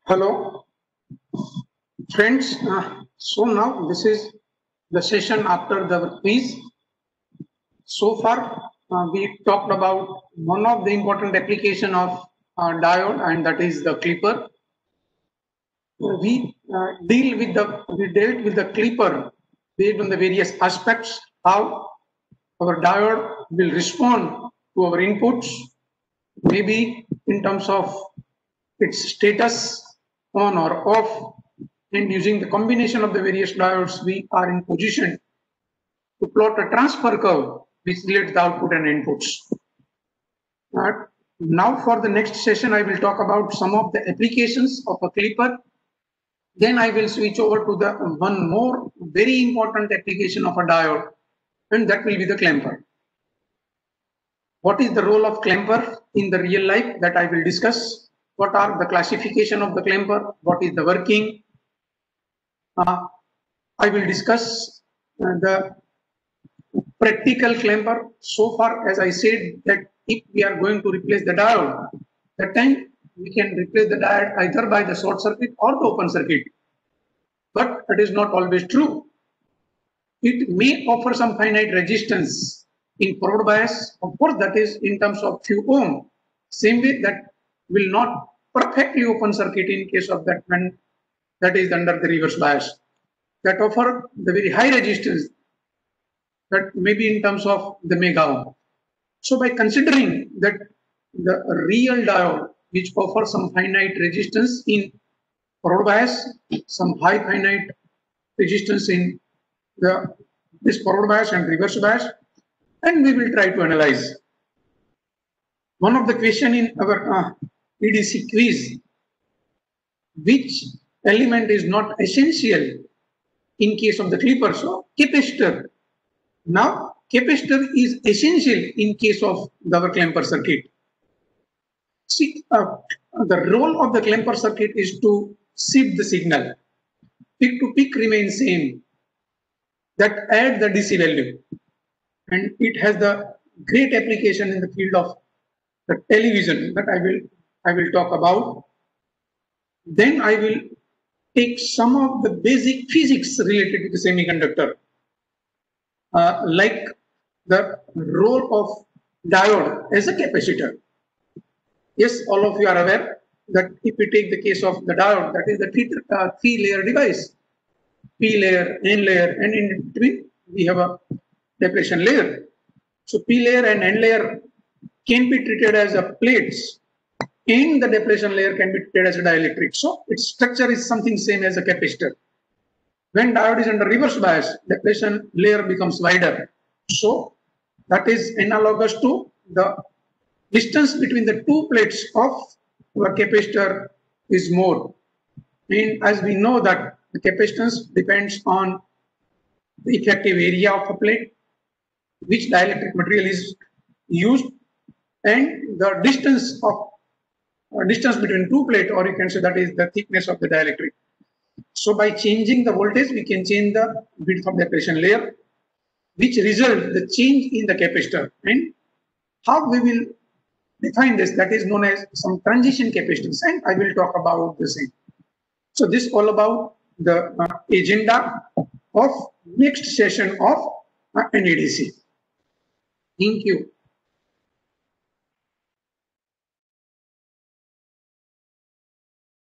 Hello, friends. So now this is the session after the quiz. So far, we talked about one of the important application of diode, and that is the clipper. We dealt with the clipper based on the various aspects, how our diode will respond to our inputs, maybe in terms of its status on or off, and using the combination of the various diodes, we are in position to plot a transfer curve which relates the output and inputs. Now for the next session, I will talk about some of the applications of a clipper. Then I will switch over to the one more very important application of a diode, and that will be the clamper. What is the role of clamper in the real life, that I will discuss. What are the classification of the clamper? What is the working? I will discuss the practical clamper. So far, as I said, that if we are going to replace the diode, that time we can replace the diode either by the short circuit or the open circuit. But it is not always true. It may offer some finite resistance in forward bias. Of course, that is in terms of few ohm. Same way, that will not perfectly open circuit in case of that when that is under the reverse bias. That offer the very high resistance, that maybe in terms of the mega ohm. So by considering that the real diode which offers some finite resistance in forward bias, some high finite resistance in this forward bias and reverse bias, and we will try to analyze. One of the question in our EDC quiz, which element is not essential in case of the clipper? So capacitor. Now capacitor is essential in case of the clamper circuit. See, the role of the clamper circuit is to shift the signal. Peak to peak remains same. That add the DC value, and it has the great application in the field of the television that I will talk about. Then I will take some of the basic physics related to the semiconductor, like the role of diode as a capacitor. Yes, all of you are aware that if we take the case of the diode, that is the three-layer device, P layer, N layer, and in between we have a depletion layer. So P layer and N layer can be treated as a plates, and the depletion layer can be treated as a dielectric. So its structure is something same as a capacitor. When diode is under reverse bias, depletion layer becomes wider. So that is analogous to the distance between the two plates of a capacitor is more. And as we know that the capacitance depends on the effective area of a plate, which dielectric material is used, and the distance between two plates, or you can say that is the thickness of the dielectric. So by changing the voltage, we can change the width of the depletion layer, which result the change in the capacitor. And how we will define this, that is known as some transition capacitance, and I will talk about the same. So this all about the agenda of next session of NADC. Thank you.